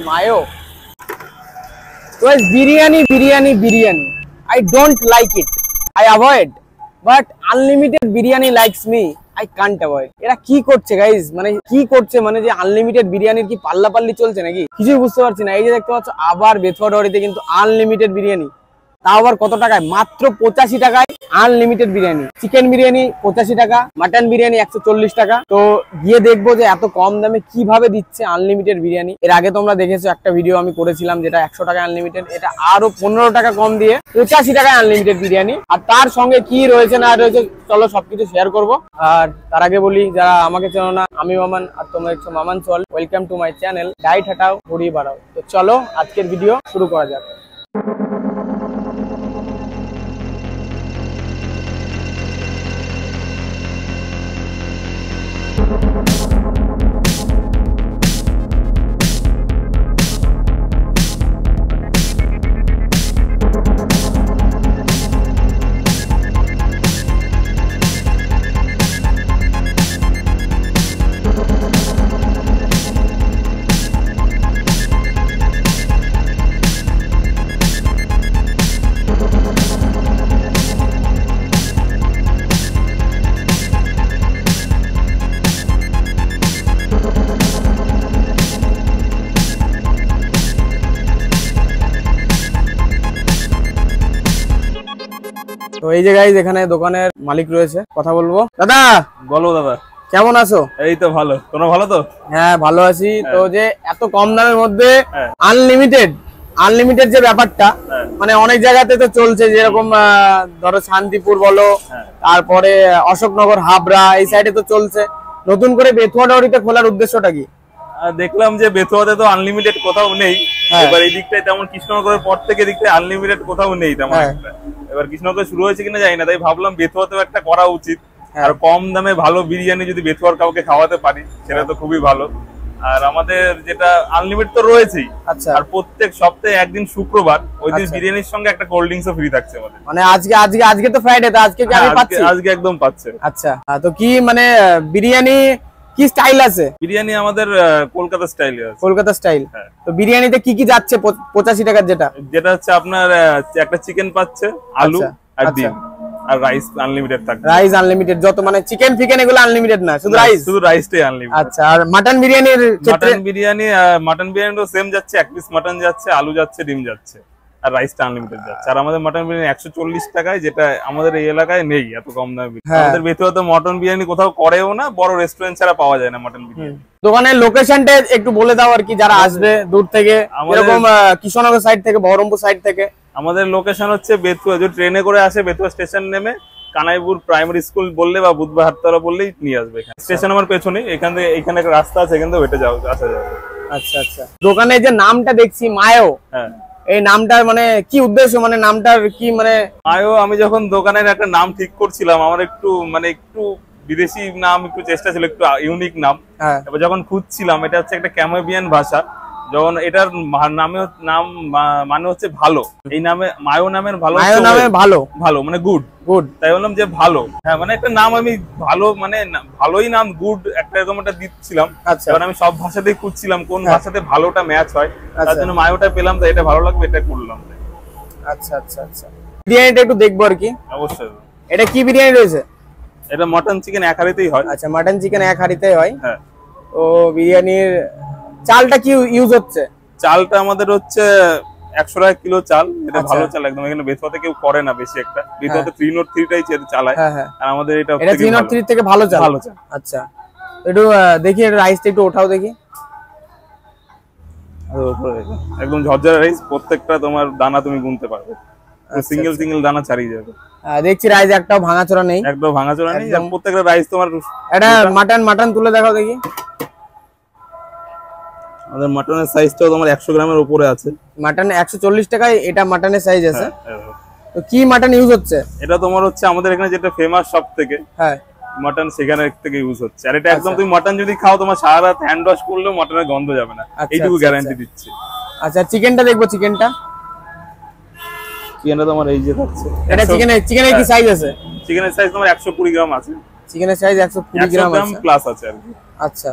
mayo. So it's biryani. I don't like it. I avoid. But unlimited biryani likes me. I can't avoid. এরা কি করছে guys, মানে কি করছে, মানে যে আনলিমিটেড বিরিয়ানির কি পাল্লাপাল্লি চলছে নাকি কিছুই বুঝতে পারছি না। এই যে দেখতে পাচ্ছ আবার বেথুয়া ডরিতে কিন্তু আনলিমিটেড বিরিয়ানি, তাও আবার কত টাকায়? মাত্র 85 টাকায় আনলিমিটেড বিরিয়ানি। চিকেন বিরিয়ানি 85 টাকা, মাটন বিরিয়ানি 140 টাকা। তো গিয়ে দেখবো যে এত কম দামে কিভাবে দিচ্ছে আনলিমিটেড বিরিয়ানি। এর আগে তোমরা দেখেছো একটা ভিডিও আমি করেছিলাম যেটা 100 টাকা আনলিমিটেড, এটা আরো 15 টাকা কম দিয়ে 85 টাকায় আনলিমিটেড বিরিয়ানি। আর তার সঙ্গে কি রয়েছে না রয়েছে চলো সবকিছু শেয়ার করবো। আর তার আগে বলি, যারা আমাকে চেনো না, আমি মামান আর তোমরা দেখছো মামান চল। ওয়েলকাম টু মাই চ্যানেল ডাইট হাটাও ঘুরিয়ে বাড়াও। তো চলো আজকের ভিডিও শুরু করা যাক। তো এই যে গাইস এখানে দোকানের মালিক রয়েছে, কথা বলবো। দাদা বলো। দাদা কেমন আছো? এই তো ভালো, তোমরা ভালো তো? হ্যাঁ ভালো আছি। তো যে এত কম দামের মধ্যে আনলিমিটেড যে ব্যাপারটা, মানে অনেক জায়গাতে তো চলছে, যেরকম ধরো শান্তিপুর বলো, তারপরে অশোকনগর, হাবড়া, এই সাইডে তো চলছে। নতুন করে বেথুয়া ডরিতে খোলার উদ্দেশ্যটা কি? দেখলাম যে বেথুয়াতে তো আনলিমিটেড কোথাও নেই। এবার এই দিকটায় তেমন কৃষ্ণনগরের পর থেকে দিকটায় আনলিমিটেড কোথাও নেই তেমন একটা। এবার কৃষ্ণনগর শুরু হয়েছে কিনা জানি না, তাই ভাবলাম বেথুয়াতেও একটা করা উচিত। আর কম দামে ভালো বিরিয়ানি যদি বেথুয়ার কাউকে খাওয়াতে পারি সেটা তো খুবই ভালো। আর আমাদের যেটা আনলিমিটেড তো রয়েছেই, আর প্রত্যেক সপ্তাহে একদিন শুক্রবার ওই দিন বিরিয়ানির সঙ্গে একটা কোল্ড ড্রিঙ্কসও ফ্রি থাকছে আমাদের। মানে আজকে তো ফ্রাইডে, তো আজকে কি আমি পাচ্ছি? আজকে একদম পাচ্ছে। আচ্ছা, তো কি মানে বিরিয়ানি কি স্টাইল আছে? বিরিয়ানি আমাদের কলকাতা স্টাইলে আছে। কলকাতা স্টাইল। তো বিরিয়ানিতে কি কি যাচ্ছে 85 টাকার? যেটা হচ্ছে আপনার একটা চিকেন পাচ্ছে, আলু আর ডিম, আর রাইস আনলিমিটেড থাকবে। রাইস আনলিমিটেড, যত মানে চিকেন ফিকেন এগুলো আনলিমিটেড না, শুধু রাইসটাই আনলিমিটেড। আচ্ছা, আর মাটন বিরিয়ানির ক্ষেত্রে? মাটন বিরিয়ানিও সেম যাচ্ছে, এক পিস মাটন যাচ্ছে, আলু যাচ্ছে, ডিম যাচ্ছে, আর রাইসটা আনলিমিটেড যাচ্ছে। আর আমাদের মাটন বিরিয়ানি 140 টাকায়, যেটা আমাদের এই এলাকায় নেই এত কম দামে। আমাদের বেথুয়াতে মটন বিরিয়ানি কোথাও করেও না, বড় রেস্টুরেন্ট ছাড়া পাওয়া যায় না মটন বিরিয়ানি। দোকানের লোকেশনটা একটু বলে দাও আর কি, যারা আসবে দূর থেকে, এরকম কৃষ্ণনগর সাইড থেকে, বহরমপুর সাইড থেকে। আমাদের লোকেশন হচ্ছে বেথুয়া, যদি ট্রেনে করে আসে বেথুয়া স্টেশন নেমে কানাইপুর প্রাইমারি স্কুল বললে বা বুধবার হাটতলা বললেই নিয়ে আসবে। এখানে স্টেশন আমার পেছনে, এখানে একটা রাস্তা আছে, এখান থেকে হেঁটে আসা যাবে। আচ্ছা আচ্ছা। দোকানের যে নামটা দেখছি মায়ো, এই নামটার মানে কি উদ্দেশ্য, মানে নামটার কি মানে? মায়ো, আমি যখন দোকানের একটা নাম ঠিক করছিলাম, আমার একটু বিদেশি নাম একটু চেষ্টা ছিল, একটু ইউনিক নাম। এবার যখন খুঁজছিলাম, এটা হচ্ছে একটা ক্যামেবিয়ান ভাষা, যখন এটার নাম মানে হচ্ছে ভালো। এই নামে মায়ো নামের ভালো মানে গুড, তাই বললাম যে ভালো। হ্যাঁ, মানে একটা নাম আমি ভালো, মানে ভালোই নাম, গুড একটা এরকম একটা দিচ্ছিলাম। এবার আমি সব ভাষাতেই খুঁজছিলাম কোন ভাষাতে ভালোটা ম্যাচ হয়, তার জন্য মায়োটা পেলাম, তাই এটা ভালো লাগবে, এটা করলাম। আচ্ছা আচ্ছা আচ্ছা। বিরিয়ানিটা একটু দেখবো আর কি। অবশ্যই। এটা কি বিরিয়ানি রয়েছে? এটা মটন চিকেন এক হাঁড়িতেই হয়। আচ্ছা, মটন চিকেন এক হাঁড়িতেই হয়। হ্যাঁ। ও বিরিয়ানির চালটা কি ইউজ হচ্ছে? চালটা আমাদের হচ্ছে 100 টাকা কিলো চাল, এটা ভালো চাল একদম। এখানে বেথুয়াতে কেউ করে না বেশি একটা, বেথুয়াতে 303 টাই চালায়, আর আমাদের এটা 303 থেকে ভালো চাল। আচ্ছা, একটু দেখি, এটা রাইসটা একটু ওঠাও দেখি। একদম ঝরঝরে রাইস, প্রত্যেকটা তোমার দানা তুমি গুনতে পারবে, সিঙ্গেল দানা ছাড়িয়ে যাবে। দেখছি রাইস একটাও ভাঙাচোরা নেই, একদম ভাঙাচোরা নেই, প্রত্যেকটা রাইস তোমার। এটা মাটন তুলে দেখাও দেখি। আমাদের মাটনের সাইজটাও তোমার 100 গ্রামের উপরে আছে। মাটন 140 টাকায় এটা মাটনের সাইজ আছে। তো কি মাটন ইউজ হচ্ছে? এটা তোমার হচ্ছে আমাদের এখানে যেটা ফেমাস সব থেকে, মাটন সেখানে থেকে ইউজ হচ্ছে। আর এটা একদম তুমি মাটন যদি খাও, তোমার সারা রাত হ্যান্ড ওয়াশ করলেও মাটনের গন্ধ যাবে না, এইটুকু গ্যারান্টি দিচ্ছি। আচ্ছা, চিকেনটা দেখবো। চিকেনটা তোমার এই যে থাকছে, এটা চিকেনের কি সাইজ আছে? চিকেনের সাইজ তোমার 120 গ্রাম আছে। চিকেনের সাইজ 120 গ্রাম আছে প্লাস আছে আর কি। আচ্ছা,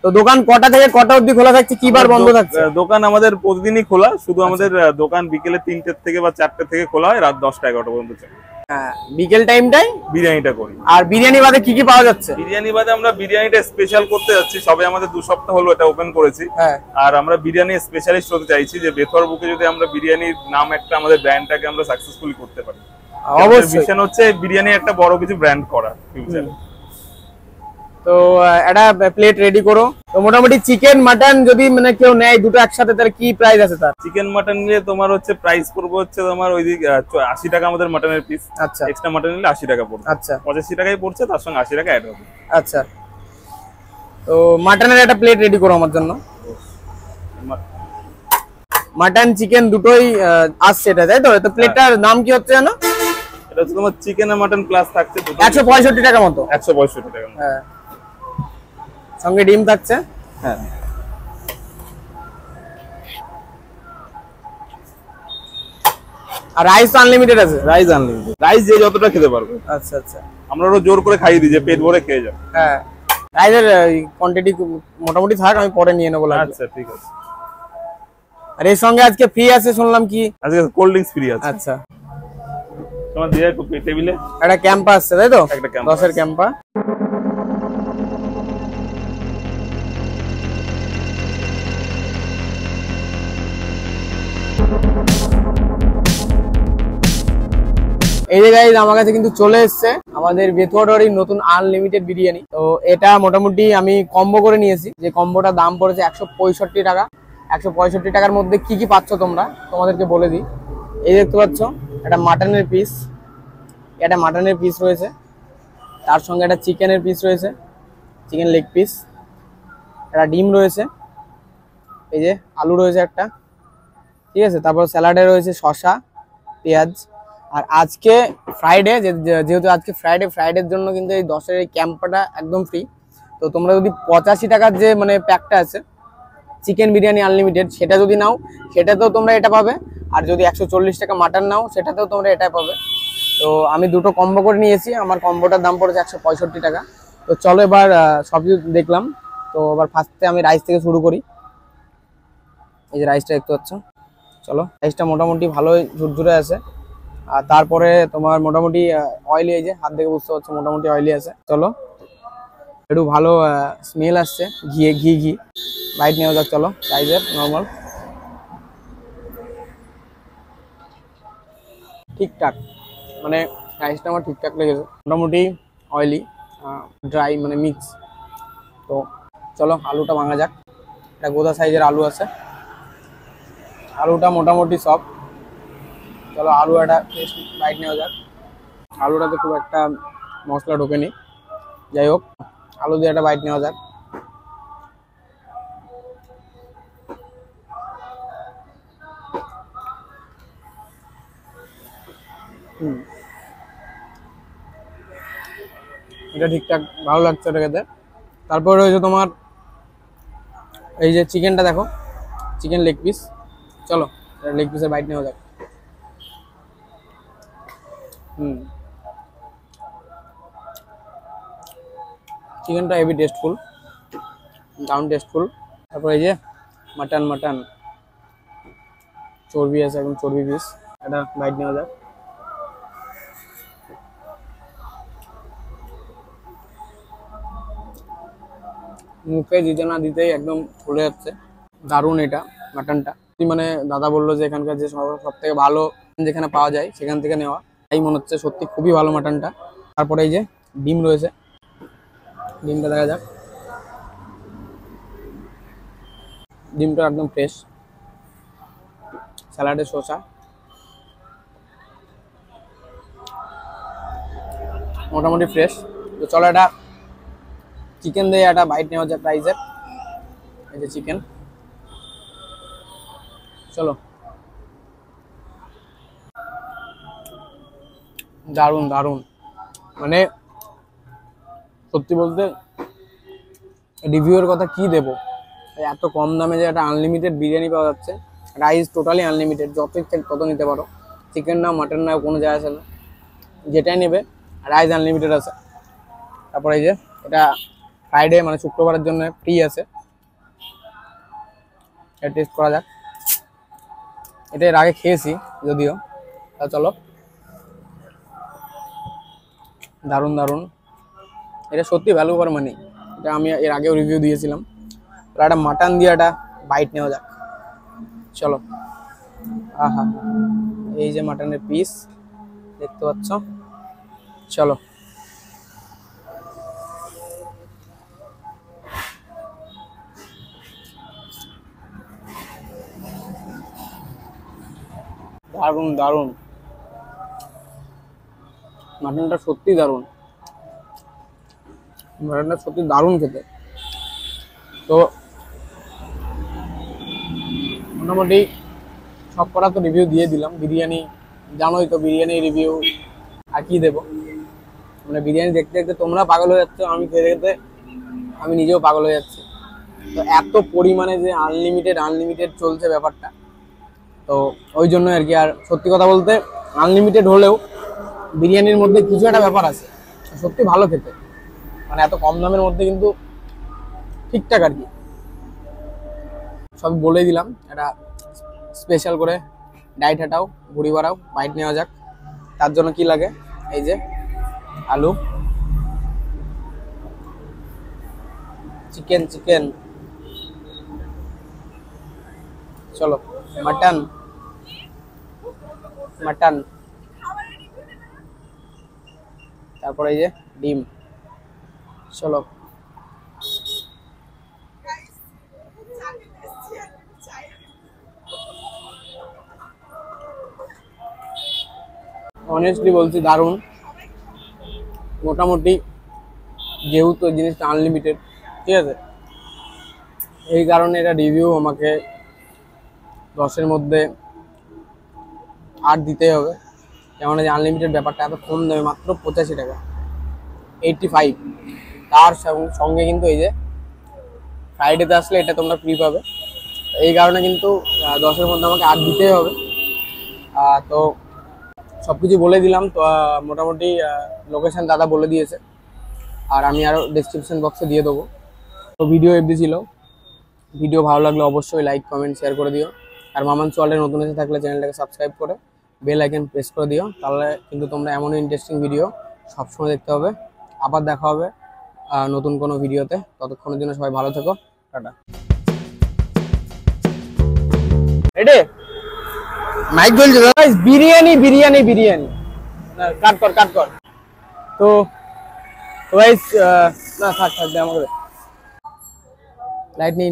তো দোকান কটা থেকে কটা অবধি খোলা থাকছে, কি বার বন্ধ থাকছে? দোকান আমাদের প্রতিদিনই খোলা, শুধু আমাদের দোকান বিকেলে 3টে থেকে বা 4টে থেকে খোলা হয়, রাত 10টা 11টা পর্যন্ত চলে। হ্যাঁ, বিকেল টাইমটাই বিরিয়ানিটা করি। আর বিরিয়ানি বাদে কি কি পাওয়া যাচ্ছে? বিরিয়ানি বাদে আমরা বিরিয়ানিটা স্পেশাল করতে যাচ্ছি, সবে আমাদের 2 সপ্তাহ হলো এটা ওপেন করেছি। হ্যাঁ, আর আমরা বিরিয়ানি স্পেশালিস্ট হতে চাইছি, যে বেথর বুকে যদি আমরা বিরিয়ানির নাম একটা আমাদের ব্র্যান্ডটাকে আমরা সাকসেসফুলি করতে পারি। অবশ্যই মিশন হচ্ছে বিরিয়ানি একটা বড় কিছু ব্র্যান্ড করা ফিউচারে। তো একটা প্লেট রেডি করো। তো মোটামুটি চিকেন মাটন যদি মানে কেউ নেয় দুটো একসাথে, তাহলে কি প্রাইস আছে তার? চিকেন মাটন নিলে তোমার হচ্ছে প্রাইস পড়বে হচ্ছে তোমার ওইদিকে 80 টাকা আমাদের মাটনের পিস। আচ্ছা, এক্সট্রা মাটন নিলে 80 টাকা পড়বে। আচ্ছা, 85 টাকাই পড়ছে, তার সঙ্গে 80 টাকা অ্যাড হবে। আচ্ছা, তো মাটনের একটা প্লেট রেডি করো আমার জন্য। মাটন চিকেন দুটোই আসছে এটা, তাই তো? তো প্লেটটার নাম কি হচ্ছে জানো? এটা হচ্ছে তোমার চিকেন আর মাটন প্লাস থাকছে 165 টাকা মতো। 165 টাকা। হ্যাঁ, সঙ্গে ডিম থাকছে। হ্যাঁ, আর রাইস আনলিমিটেড আছে? রাইস আনলিমিটেড, রাইস যে যতটা খেতে পারবে। আচ্ছা, আচ্ছা, আমরা ওরা জোর করে খাইয়ে দিই যে পেট ভরে খেয়ে যাও। হ্যাঁ, রাইসের কোয়ান্টিটি মোটামুটি থাক, আমি পরে নিয়ে নেবো। আচ্ছা, ঠিক আছে। আর এর সঙ্গে আজকে ফ্রি আছে শুনলাম, কি? আজকে কোল্ড ড্রিঙ্কস ফ্রি আছে। আচ্ছা, তোমার দিয়ে একটু টেবিলে একটা ক্যাম্পা আসছে, তাই তো? একটা ক্যাম্পা, 10-এর ক্যাম্পা। এই যে গাইস, আমার কাছে কিন্তু চলে এসেছে আমাদের বেথুয়াডারির নতুন আনলিমিটেড বিরিয়ানি। তো এটা মোটামুটি আমি কম্বো করে নিয়েছি, যে কম্বোটার দাম পড়েছে 165 টাকা। 165 টাকার মধ্যে কি কি পাচ্ছ তোমরা, তোমাদেরকে বলে দিই। এই দেখতে পাচ্ছ একটা মাটনের পিস, একটা মাটনের পিস রয়েছে, তার সঙ্গে একটা চিকেনের পিস রয়েছে, চিকেন লেগ পিস, একটা ডিম রয়েছে, এই যে আলু রয়েছে একটা, ঠিক আছে। তারপর স্যালাডে রয়েছে শসা, পেঁয়াজ। আর আজকে ফ্রাইডে, যেহেতু আজকে ফ্রাইডের জন্য কিন্তু এই 10-এর এই ক্যাম্পাটা একদম ফ্রি। তো তোমরা যদি 85 টাকার যে মানে প্যাকটা আছে চিকেন বিরিয়ানি আনলিমিটেড, সেটা যদি নাও, সেটাতেও তোমরা এটা পাবে। আর যদি 140 টাকা মাটন নাও, সেটাতেও তোমরা এটা পাবে। তো আমি দুটো কম্বো করে নিয়েছি, আমার কম্বোটার দাম পড়েছে 165 টাকা। তো চলো এবার সব কিছু দেখলাম। তো এবার ফার্স্টে আমি রাইস থেকে শুরু করি। এই যে রাইসটা দেখতে পাচ্ছ, চলো। রাইসটা মোটামুটি ভালোই ঝুরঝুরে আছে। আর তারপরে তোমার মোটামুটি অয়েলি, এই যে হাত দেখে বুঝতে পারছো মোটামুটি অয়েলি আছে। চলো, একটু ভালো স্মেল আসছে, ঘি বাইট নেওয়া যাক। চলো, রাইসের নর্মাল ঠিকঠাক, মানে রাইসটা আমার ঠিকঠাক লেগেছে, মোটামুটি অয়েলি ড্রাই মানে মিক্স। তো চলো আলুটা ভাঙা যাক। একটা গোদা সাইজের আলু আছে, আলুটা মোটামুটি সব। চলো আলু একটা বাইট নেওয়া যাক। আলুটাতে খুব একটা মশলা ঢোকেনি, যাই হোক আলু দিয়ে একটা বাইট নেওয়া যাক। এটা ঠিকঠাক ভালো লাগছে এটা খেতে। তারপর রয়েছে তোমার এই যে চিকেনটা, দেখো চিকেন লেগ পিস। চলো লেগ পিসের বাইট নেওয়া যাক। চিকেনটা হেভি টেস্টফুল, দারুণ টেস্টফুল। তারপর এই যে মাটন চর্বি আছে, একদম চর্বি পিস, একটা বাইট নেওয়া যাক। মুখে দিতে না দিতেই একদম চলে যাচ্ছে, দারুণ এটা মাটনটা। মানে দাদা বললো যে এখানকার যে সব থেকে ভালো যেখানে পাওয়া যায় সেখান থেকে নেওয়া, তাই মনে হচ্ছে সত্যি খুবই ভালো মাটনটা। তারপরে এই যে ডিম রয়েছে, ডিমটা দেখা যাক। ডিমটা একদম ফ্রেশ, স্যালাডের শসা, মোটামুটি ফ্রেশ। তো চলো একটা চিকেন দিয়ে একটা বাইট নেওয়া যাক রাইসের। এই যে চিকেন, চলো। দারুণ দারুণ, মানে সত্যি বলতে রিভিউয়ের কথা কি দেবো, এত কম দামে যে একটা আনলিমিটেড বিরিয়ানি পাওয়া যাচ্ছে। রাইস টোটালি আনলিমিটেড, যত ইচ্ছে তত নিতে পারো। চিকেন নাও মাটন নাও কোনো যায় আসে না, যেটাই নেবে রাইস আনলিমিটেড আছে। তারপরে এই যে এটা ফ্রাইডে মানে শুক্রবারের জন্য ফ্রি আছে, এটা টেস্ট করা যাক। এটা এর আগে খেয়েছি যদিও, তা চলো। দারুণ দারুণ, এটা সত্যি ভ্যালু ফর মানি। এটা আমি এর আগেও রিভিউ দিয়েছিলাম। তো একটা মাটন দিয়ে একটা বাইট নেওয়া যাক, চলো। আহা, এই যে মাটনের পিস দেখতে পাচ্ছ, চলো। দারুণ দারুণ, মাটনটা সত্যি দারুণ, মাটনটা সত্যি দারুণ খেতে। তো মোটামুটি সব করা তো রিভিউ দিয়ে দিলাম। বিরিয়ানি জানোই তো, বিরিয়ানি রিভিউ আর কি দেবো, মানে বিরিয়ানি দেখতে দেখতে তোমরা পাগল হয়ে যাচ্ছ, আমি খেতে খেতে আমি নিজেও পাগল হয়ে যাচ্ছি। তো এত পরিমাণে যে আনলিমিটেড চলছে ব্যাপারটা, তো ওই জন্য আর কি। আর সত্যি কথা বলতে আনলিমিটেড হলেও বিরিয়ানির মধ্যে কিছু একটা ব্যাপার আছে, সত্যি ভালো খেতে, মানে এত কম দামের মধ্যে কিন্তু ঠিকঠাক আর কি। সব বলে দিলাম, একটা স্পেশাল করে ডায়েট হাঁটাও, ঘুরি বাড়াও, বাইট নেওয়া যাক। তার জন্য কি লাগে, এই যে আলু, চিকেন, চলো মাটন, তারপরে এই যে ডিম, চলো। অনেস্টলি বলছি দারুণ। মোটামুটি যেহেতু জিনিসটা আনলিমিটেড, ঠিক আছে, এই কারণে এটা রিভিউ আমাকে 10-এর মধ্যে 8 দিতেই হবে। যেমন এই আনলিমিটেড ব্যাপারটা এত কম দামে, মাত্র 85 টাকা, 85। তার সঙ্গে কিন্তু এই যে ফ্রাইডেতে আসলে এটা তোমরা ফ্রি পাবে। এই কারণে কিন্তু 10-এর মধ্যে আমাকে 8 দিতেই হবে। তো সব কিছু বলে দিলাম। তো মোটামুটি লোকেশন দাদা বলে দিয়েছে, আর আমি আরও ডেসক্রিপশন বক্সে দিয়ে দেবো। তো ভিডিও এফডি ছিল। ভিডিও ভালো লাগলে অবশ্যই লাইক কমেন্ট শেয়ার করে দিও। আর মামান চ্যানেলে নতুন এসে থাকলে চ্যানেলটাকে সাবস্ক্রাইব করে বেল আইকন প্রেস করে দিও, তাহলে কিন্তু তোমরা এমনই ইন্টারেস্টিং ভিডিও সবসময় দেখতে হবে। আবার দেখা হবে নতুন কোনো ভিডিওতে। ততক্ষণের জন্য সবাই ভালো থেকো, টাটা। রেডি, মাইক জ্বলছে গাইস। বিরিয়ানি কাট কর। তো গাইস না থাক দে, আমাকে লাইট নেই